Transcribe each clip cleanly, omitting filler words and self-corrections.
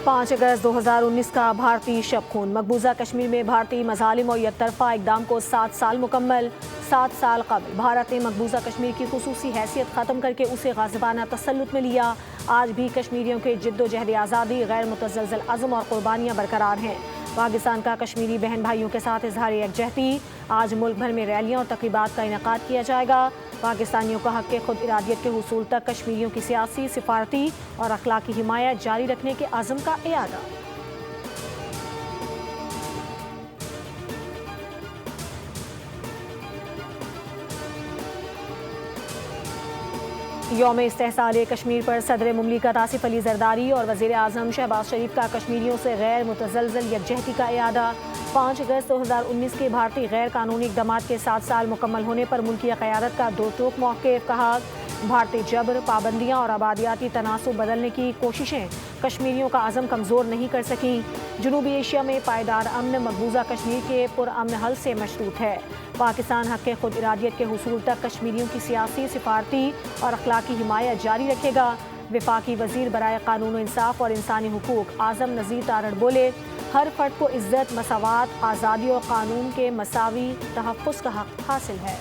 5 अगस्त 2019 का भारतीय शब खून। मकबूजा कश्मीर में भारतीय मज़ालिम और यकतरफा इक़दाम को 7 साल मुकम्मल। 7 साल कबल भारत ने मकबूजा कश्मीर की खुसूसी हैसियत ख़त्म करके उसे गाज़िबाना तसल्लुत में लिया। आज भी कश्मीरियों के जिद्दोजहद आज़ादी, गैर मुतज़लज़ल अज़्म और क़ुर्बानियाँ बरकरार हैं। पाकिस्तान का कश्मीरी बहन भाइयों के साथ इज़हार यकजहती। आज मुल्क भर में रैलियाँ और तक़रीबात का इनेकाद किया जाएगा। पाकिस्तानियों का हक़ खुद इरादियत के हुसूल तक कश्मीरियों की सियासी, सिफारती और अखलाकी हिमायत जारी रखने के अज़्म का इयादा। यौम इस्तेहसाल कश्मीर पर सदर मुमलिकत आसिफ अली ज़रदारी और वज़ीर आज़म शहबाज शरीफ का कश्मीरियों से गैर मुतज़लज़ल यकजहती का इयादा। 5 अगस्त 2019 के भारतीय गैर कानूनी इक़दामात के 7 साल मुकम्मल होने पर मुल्की क़यादत का दो टोक मौक़िफ़। कहा, भारतीय जबर, पाबंदियाँ और आबादियाती तनासुब बदलने की कोशिशें कश्मीरियों का अज़म कमज़ोर नहीं कर सकी। जनूबी एशिया में पायदार अमन मकबूजा कश्मीर के पुरअमन हल से मशरूत है। पाकिस्तान हक़ खुद इरादियत के हुसूल तक कश्मीरियों की सियासी, सिफारती और अखलाकी हिमायत जारी रखेगा। वफाकी वज़ीर बराए कानून व इंसाफ और इंसानी हुकूक आज़म नज़ीर तारड़ बोले, हर फ़र्द को इज़्ज़त, मसावात, आज़ादी और कानून के मसावी तहफ़्फ़ुज़ का हक़ हासिल है।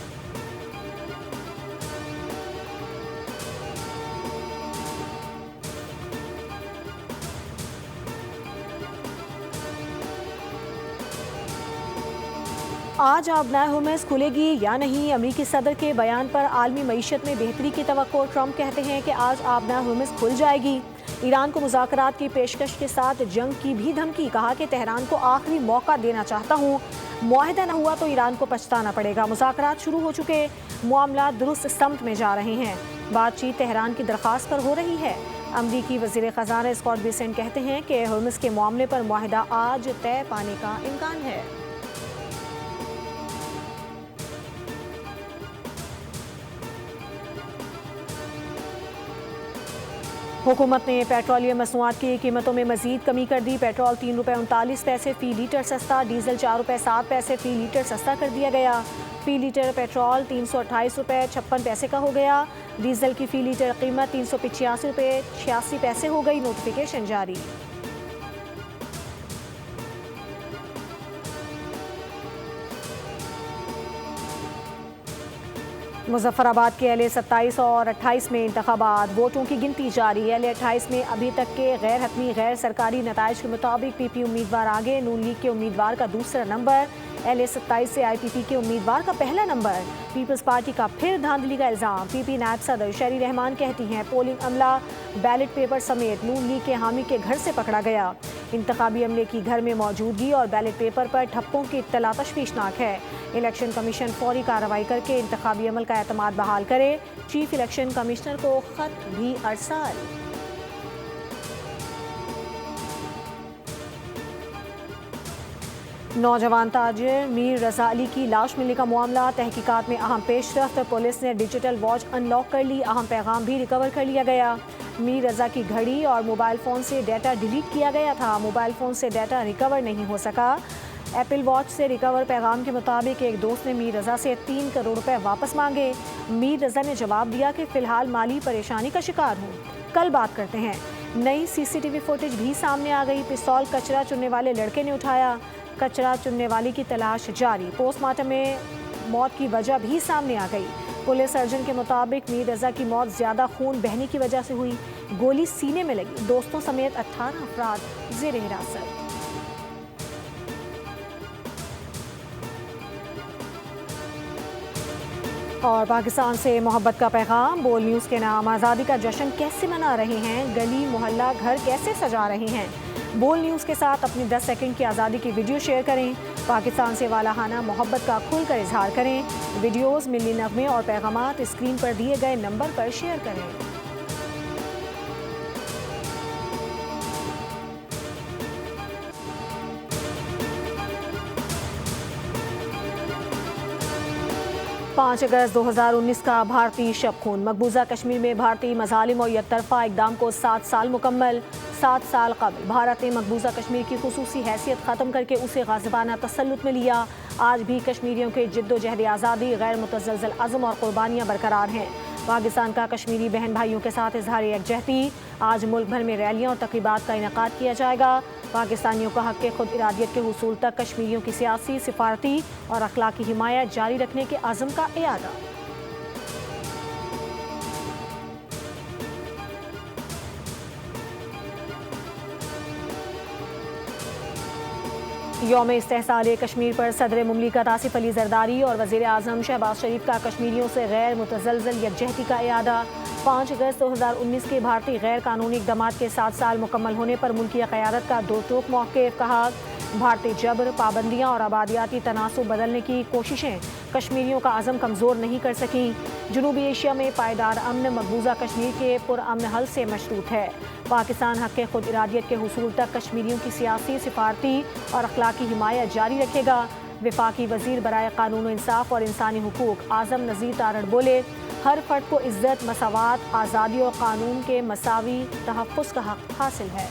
आज आबनाए होर्मुज़ खुलेगी या नहीं? अमरीकी सदर के बयान पर आलमी मईशत में बेहतरी की तवक्को। ट्रंप कहते हैं कि आज आबनाए होर्मुज़ खुल जाएगी। ईरान को मुज़ाकरात की पेशकश के साथ जंग की भी धमकी। कहा कि तेहरान को आखिरी मौका देना चाहता हूँ, मुआहिदा न हुआ तो ईरान को पछताना पड़ेगा। मुज़ाकरात शुरू हो चुके, मामला दुरुस्त समत में जा रहे हैं। बातचीत तेहरान की दरख्वास्त पर हो रही है। अमरीकी वज़ीर ख़ज़ाना स्कॉट बेसेंट कहते हैं कि होर्मुज़ के मामले पर मुआहिदा आज तय पाने का इम्कान है। हुकूमत ने पेट्रोलियम मसनूआत की कीमतों में मजीद कमी कर दी। पेट्रोल 3 रुपये 39 पैसे फ़ी लीटर सस्ता, डीजल 4 रुपये 7 पैसे फ़ी लीटर सस्ता कर दिया गया। फ़ी लीटर पेट्रोल 328 रुपये 56 पैसे का हो गया। डीजल की फ़ी लीटर कीमत 385 रुपये 86 पैसे हो गई। नोटिफिकेशन जारी। मुजफ्फराबाद के LA 27 और 28 में इंतखाबात, वोटों की गिनती जारी। LA 28 में अभी तक के गैर हतमी गैर सरकारी नताइज के मुताबिक PP उम्मीदवार आगे, नून लीग के उम्मीदवार का दूसरा नंबर। LA 27 से IPP के उम्मीदवार का पहला नंबर। पीपल्स पार्टी का फिर धांधली का इल्ज़ाम। PP नायब सदर शरी रहमान कहती हैं, पोलिंग अमला बैलेट पेपर समेत नून लीग के हामी के घर से पकड़ा गया। इंतखाबी अमले की घर में मौजूदगी और बैलेट पेपर पर ठप्पों की इत्तला तशवीशनाक है। इलेक्शन कमीशन फौरी कार्रवाई करके इंतखाबी अमल का एतमाद बहाल करे। चीफ इलेक्शन कमिश्नर को खत भी अरसाल। नौजवान ताजिर मीर रजा अली की लाश मिलने का मामला, तहकीकात में अहम पेशरफ्त। पुलिस ने डिजिटल वॉच अनलॉक कर ली, अहम पैगाम भी रिकवर कर लिया गया। मीर रजा की घड़ी और मोबाइल फ़ोन से डाटा डिलीट किया गया था। मोबाइल फ़ोन से डाटा रिकवर नहीं हो सका। एप्पल वॉच से रिकवर पैगाम के मुताबिक एक दोस्त ने मीर रजा से 3 करोड़ रुपए वापस मांगे। मीर रजा ने जवाब दिया कि फ़िलहाल माली परेशानी का शिकार हूँ, कल बात करते हैं। नई CCTV फुटेज भी सामने आ गई। पिस्तौल कचरा चुनने वाले लड़के ने उठाया। कचरा चुनने वाले की तलाश जारी। पोस्टमार्टम में मौत की वजह भी सामने आ गई। पुलिस सर्जन के मुताबिक मीर रजा की मौत ज़्यादा खून बहने की वजह से हुई। गोली सीने में लगी। दोस्तों समेत 18 अफराद ज़ेरे हिरासत। और पाकिस्तान से मोहब्बत का पैगाम। बोल न्यूज़ के नाम आज़ादी का जश्न कैसे मना रहे हैं, गली मोहल्ला घर कैसे सजा रहे हैं। बोल न्यूज़ के साथ अपनी 10 सेकंड की आज़ादी की वीडियो शेयर करें। पाकिस्तान से वालाहाना मोहब्बत का खुलकर इजहार करें। वीडियोज़, मिली नगमे और पैगामात स्क्रीन पर दिए गए नंबर पर शेयर करें। पाँच अगस्त 2019 का भारतीय शब खून। मकबूजा कश्मीर में भारतीय मज़ालिम और यकतरफा इक़दाम को 7 साल मुकम्मल। 7 साल कबल भारत ने मकबूजा कश्मीर की खुसूसी हैसियत ख़त्म करके उसे गाज़िबाना तसल्लुत में लिया। आज भी कश्मीरियों के जिद्दोजहद आज़ादी, गैर मुतज़लज़ल अज़्म और क़ुर्बानियाँ बरकरार हैं। پاکستان کا کشمیری بہن بھائیوں کے ساتھ اظہار یکجہتی، آج ملک بھر میں ریلیاں اور تقریبات کا انعقاد کیا جائے گا۔ پاکستانیوں کا حق خود ارادیت کے حصول تک کشمیریوں کی سیاسی، سفارتی اور اخلاقی حمایت جاری رکھنے کے عزم کا اعادہ۔ یوم استحصال کشمیر پر صدر مملکت آصف علی زرداری اور وزیر اعظم شہباز شریف کا کشمیریوں سے غیر متزلزل یکجہتی کا اعادہ۔ 5 اگست 2019 کے بھارتی غیر قانونی اقدامات کے 7 سال مکمل ہونے پر ملکی قیادت کا دو ٹوک موقف، کہا بھارتی جبر، پابندیاں اور آبادیاتی تناسب بدلنے کی کوششیں کشمیریوں کا عزم کمزور نہیں کر سکیں۔ جنوبی ایشیا میں پائیدار امن مقبوضہ کشمیر کے پرامن حل سے مشروط ہے۔ پاکستان حق خود ارادیت کے حصول تک کشمیریوں کی سیاسی، سفارتی اور اخلاقی حمایت جاری رکھے گا۔ وفاقی وزیر برائے قانون و انصاف اور انسانی حقوق اعظم نذیر تارڑ بولے، ہر فرد کو عزت، مساوات، آزادی اور قانون کے مساوی تحفظ کا حق حاصل ہے۔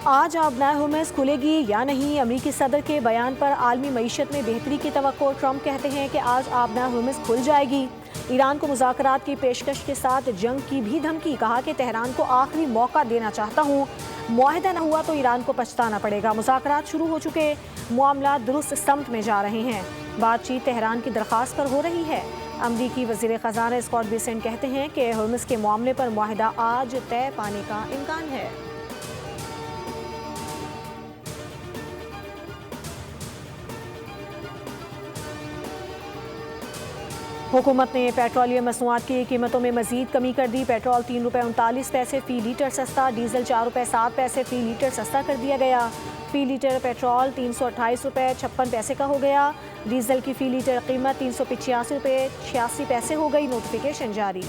آج آبنائے ہرمز کھلے گی یا نہیں؟ امریکی صدر کے بیان پر عالمی معیشت میں بہتری کی توقع، ٹرمپ کہتے ہیں کہ آج آبنائے ہرمز کھل جائے گی۔ ایران کو مذاکرات کی پیشکش کے ساتھ جنگ کی بھی دھمکی، کہا کہ تہران کو آخری موقع دینا چاہتا ہوں، معاہدہ نہ ہوا تو ایران کو پچھتانا پڑے گا۔ مذاکرات شروع ہو چکے، معاملات درست سمت میں جا رہے ہیں، بات چیت تہران کی درخواست پر ہو رہی ہے۔ امریکی وزیر خزانہ اسکاٹ بیسنٹ کہتے ہیں کہ ہرمز کے معاملے پر معاہدہ آج طے پانے کا امکان ہے۔ حکومت نے پیٹرولیم مصنوعات کی قیمتوں میں مزید کمی کر دی۔ پیٹرول 3 روپے 39 پیسے فی لیٹر سستا، ڈیزل 4 روپے 7 پیسے فی لیٹر سستا کر دیا گیا۔ فی لیٹر پیٹرول 328 روپے 56 پیسے کا ہو گیا۔ ڈیزل کی فی لیٹر قیمت 385 روپے 86 پیسے ہو گئی۔ نوٹیفیکیشن جاری۔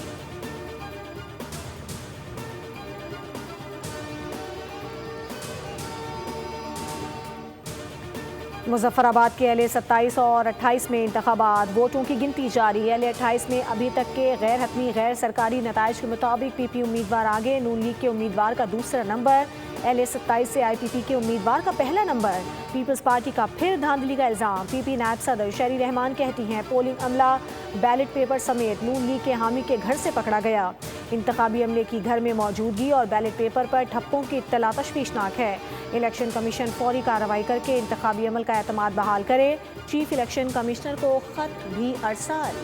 مظفر آباد کے LA 27 اور 28 میں انتخابات، ووٹوں کی گنتی جاری۔ LA 28 میں ابھی تک کے غیر حتمی غیر سرکاری نتائج کے مطابق PP امیدوار آگے، نون لیگ کے امیدوار کا دوسرا نمبر، LA 27 سے IPP کے امیدوار کا پہلا نمبر۔ پیپلز پارٹی کا پھر دھاندلی کا الزام، PP نائب صدر شہری رحمان کہتی ہیں پولنگ عملہ بیلٹ پیپر سمیت نون لیگ کے حامی کے گھر سے پکڑا گیا۔ انتخابی عملے کی گھر میں موجودگی اور بیلٹ پیپر پر ٹھپوں کی اطلاع تشویشناک ہے۔ الیکشن کمیشن فوری کارروائی کر کے انتخابی عمل کا اعتماد بحال کرے، چیف الیکشن کمشنر کو خط بھی ارسال۔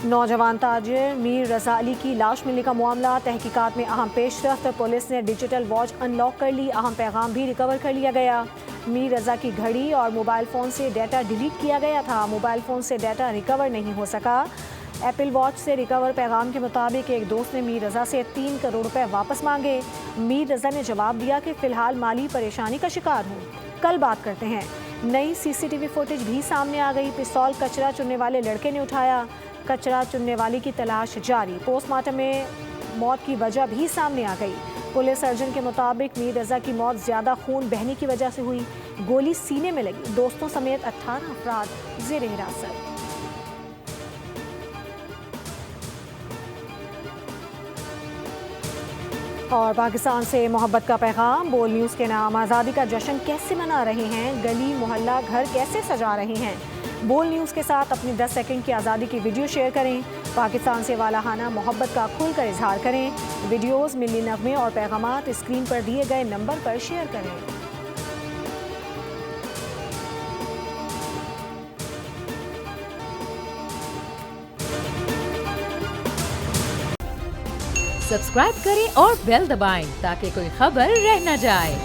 نوجوان تاجر میر رضا علی کی لاش ملنے کا معاملہ، تحقیقات میں اہم پیش رفت، پولیس نے ڈیجیٹل واچ ان لاک کر لی، اہم پیغام بھی ریکور کر لیا گیا۔ میر رضا کی گھڑی اور موبائل فون سے ڈیٹا ڈیلیٹ کیا گیا تھا، موبائل فون سے ڈیٹا ریکور نہیں ہو سکا۔ ایپل واچ سے ریکور پیغام کے مطابق ایک دوست نے میر رضا سے 3 کروڑ روپے واپس مانگے۔ میر رضا نے جواب دیا کہ فی الحال مالی پریشانی کا شکار ہوں، کل بات کرتے ہیں۔ نئی CCTV فوٹیج بھی سامنے آ گئی، پستول کچرا چننے والے لڑکے نے اٹھایا، کچرا چننے والی کی تلاش جاری۔ پوسٹ مارٹم میں موت کی وجہ بھی سامنے آ گئی۔ پولیس سرجن کے مطابق میر رضا کی موت زیادہ خون بہنے کی وجہ سے ہوئی، گولی سینے میں لگی، دوستوں سمیت 18 افراد زیر حراست۔ اور پاکستان سے محبت کا پیغام، بول نیوز کے نام آزادی کا جشن کیسے منا رہے ہیں، گلی محلہ گھر کیسے سجا رہے ہیں؟ بول نیوز کے ساتھ اپنی 10 سیکنڈ کی آزادی کی ویڈیو شیئر کریں، پاکستان سے والہانہ محبت کا کھل کر اظہار کریں۔ ویڈیوز، ملی نغمے اور پیغامات اسکرین پر دیے گئے نمبر پر شیئر کریں۔ سبسکرائب کریں اور بیل دبائیں تاکہ کوئی خبر رہ نہ جائے۔